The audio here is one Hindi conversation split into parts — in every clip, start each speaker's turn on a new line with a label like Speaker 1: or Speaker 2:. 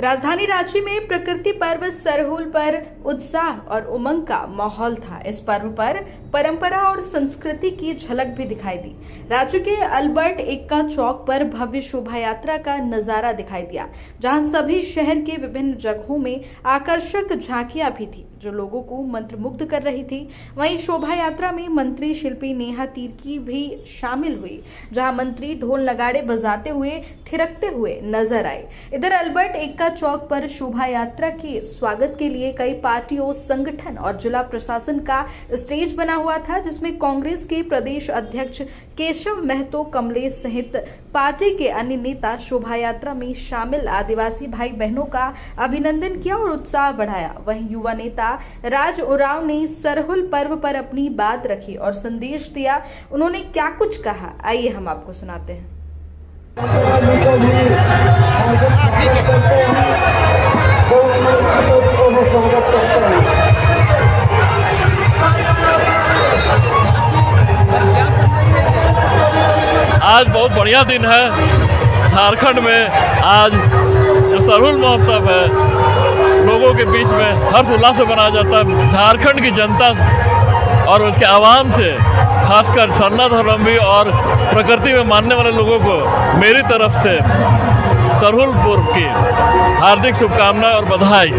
Speaker 1: राजधानी रांची में प्रकृति पर्व सरहुल पर उत्साह और उमंग का माहौल था। इस पर्व पर परंपरा और संस्कृति की झलक भी दिखाई दी। राज्य के अल्बर्ट एक्का चौक पर भव्य शोभा यात्रा का नजारा दिखाई दिया, जहां सभी शहर के विभिन्न जगहों में आकर्षक झांकियां भी थी जो लोगों को मंत्रमुग्ध कर रही थी। वहीं शोभा यात्रा में मंत्री शिल्पी नेहा तिर्की भी शामिल हुई, जहां मंत्री ढोल नगाड़े बजाते हुए थिरकते हुए नजर आए। इधर अल्बर्ट एक्का चौक पर शोभा यात्रा के स्वागत के लिए कई पार्टियों, संगठन और जिला प्रशासन का स्टेज बना हुआ था, जिसमें कांग्रेस के प्रदेश अध्यक्ष केशव महतो कमलेश सहित पार्टी के अन्य नेता शोभा यात्रा में शामिल आदिवासी भाई बहनों का अभिनंदन किया और उत्साह बढ़ाया। वहीं युवा नेता राज उरांव ने सरहुल पर्व पर अपनी बात रखी और संदेश दिया। उन्होंने क्या कुछ कहा, आइए हम आपको सुनाते हैं।
Speaker 2: आज बहुत बढ़िया दिन है। झारखंड में आज जो सरहुल महोत्सव है लोगों के बीच में हर्ष उल्लास से मनाया जाता है। झारखंड की जनता और उसके आवाम से, खासकर सरनाधर्मावलंबी और प्रकृति में मानने वाले लोगों को मेरी तरफ से सरहुल पर्व की हार्दिक शुभकामनाएं और बधाई।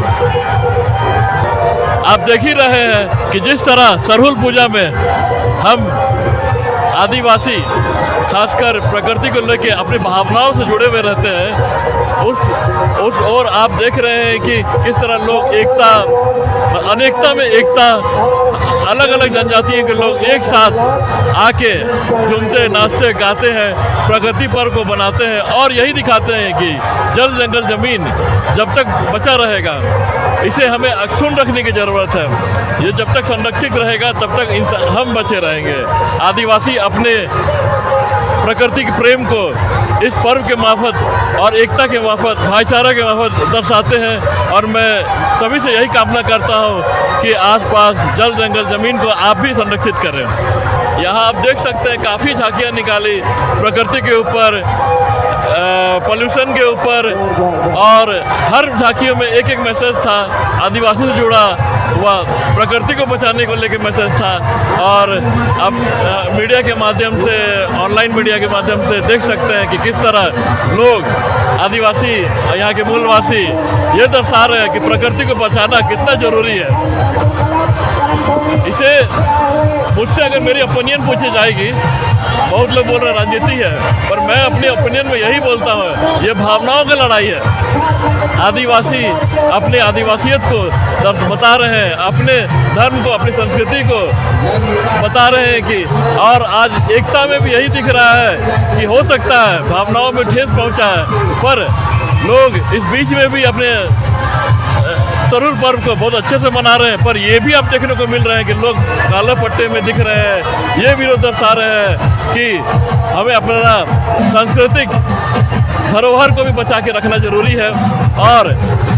Speaker 2: आप देख ही रहे हैं कि जिस तरह सरहुल पूजा में हम आदिवासी खासकर प्रकृति को लेकर अपनी भावनाओं से जुड़े हुए रहते हैं, उस और आप देख रहे हैं कि किस तरह लोग एकता, अनेकता में एकता, अलग अलग जनजातियों के लोग एक साथ आके झूमते, नाचते, गाते हैं, प्रकृति पर्व को बनाते हैं और यही दिखाते हैं कि जल जंगल जमीन जब तक बचा रहेगा इसे हमें अक्षुण्ण रखने की ज़रूरत है। ये जब तक संरक्षित रहेगा तब तक हम बचे रहेंगे। आदिवासी अपने प्रकृति के प्रेम को इस पर्व के मार्फत और एकता के मार्फत, भाईचारा के मार्फत दर्शाते हैं और मैं सभी से यही कामना करता हूं कि आसपास जल जंगल ज़मीन को आप भी संरक्षित करें। यहाँ आप देख सकते हैं काफ़ी झांकियाँ निकाली प्रकृति के ऊपर, पॉल्यूशन के ऊपर, और हर झांकियों में एक एक मैसेज था आदिवासी से जुड़ा हुआ, प्रकृति को बचाने को लेकर मैसेज था। और अब मीडिया के माध्यम से, ऑनलाइन मीडिया के माध्यम से देख सकते हैं कि किस तरह लोग, आदिवासी, यहाँ के मूलवासी ये दर्शा रहे हैं कि प्रकृति को बचाना कितना ज़रूरी है। इसे मुझसे अगर मेरी ओपिनियन पूछी जाएगी, बहुत लोग बोल रहे हैं राजनीति है, पर मैं अपनी ओपिनियन में यही बोलता हूँ, ये भावनाओं की लड़ाई है। आदिवासी अपनी आदिवासियत को बता रहे हैं, अपने धर्म को, अपनी संस्कृति को बता रहे हैं कि, और आज एकता में भी यही दिख रहा है कि हो सकता है भावनाओं में ठेस पहुँचा है, पर लोग इस बीच में भी अपने सरहुल पर्व को बहुत अच्छे से मना रहे हैं। पर ये भी आप देखने को मिल रहे हैं कि लोग काले पट्टे में दिख रहे हैं। ये भी लोग दर्शा रहे हैं कि हमें अपना सांस्कृतिक धरोहर को भी बचा के रखना जरूरी है और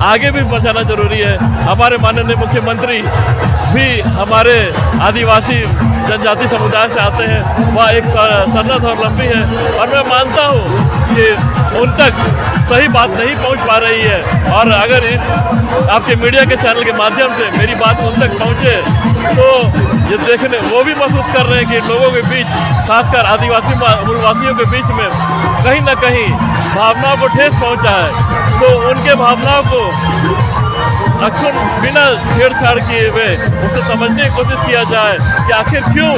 Speaker 2: आगे भी बचाना जरूरी है। हमारे माननीय मुख्यमंत्री भी हमारे आदिवासी जनजाति समुदाय से आते हैं, वह एक सरनाधर्मावलंबी है और मैं मानता हूँ कि उन तक सही बात नहीं पहुँच पा रही है, और अगर आपके मीडिया के चैनल के माध्यम से मेरी बात उन तक पहुँचे तो ये देखने वो भी महसूस कर रहे हैं कि लोगों के बीच, खासकर आदिवासी मूलवासियों के बीच में कहीं ना कहीं भावनाओं को ठेस पहुँचा है, तो उनके भावनाओं को अक्सर बिना छेड़छाड़ किए हुए उसे समझने की कोशिश किया जाए कि आखिर क्यों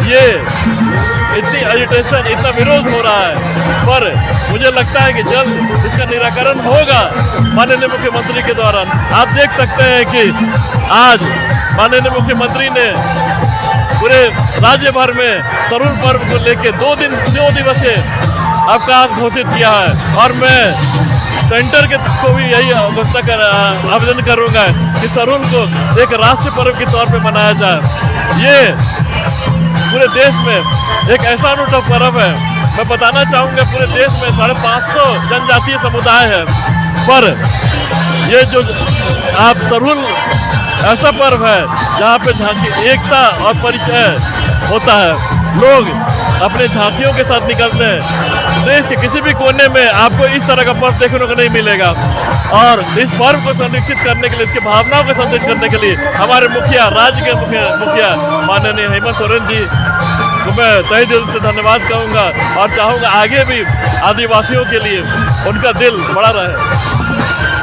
Speaker 2: ये इतनी एजिटेशन, इतना विरोध हो रहा है। पर मुझे लगता है कि जल्द इसका निराकरण होगा माननीय मुख्यमंत्री के द्वारा। आप देख सकते हैं कि आज माननीय मुख्यमंत्री ने पूरे राज्य भर में सरहुल पर्व को लेकर 2 दिवसीय अवकाश घोषित किया है, और मैं सेंटर के को भी यही आवेदन करूंगा कि सरहुल को एक राष्ट्रीय पर्व के तौर पे मनाया जाए। ये पूरे देश में एक ऐसा अनूठा पर्व है। मैं बताना चाहूँगा पूरे देश में 550 जनजातीय समुदाय है, पर ये जो आप सरहुल ऐसा पर्व है जहाँ पे झांकी एकता और परिचय होता है। लोग अपने झांकियों के साथ निकलते हैं। देश के किसी भी कोने में आपको इस तरह का पर्व देखने को नहीं मिलेगा। और इस पर्व को संरक्षित करने के लिए, इसकी भावनाओं को संरक्षित करने के लिए हमारे मुखिया, राज्य के मुखिया माननीय हेमंत सोरेन जी को मैं तहे दिल से धन्यवाद कहूँगा और चाहूँगा आगे भी आदिवासियों के लिए उनका दिल बड़ा रहे।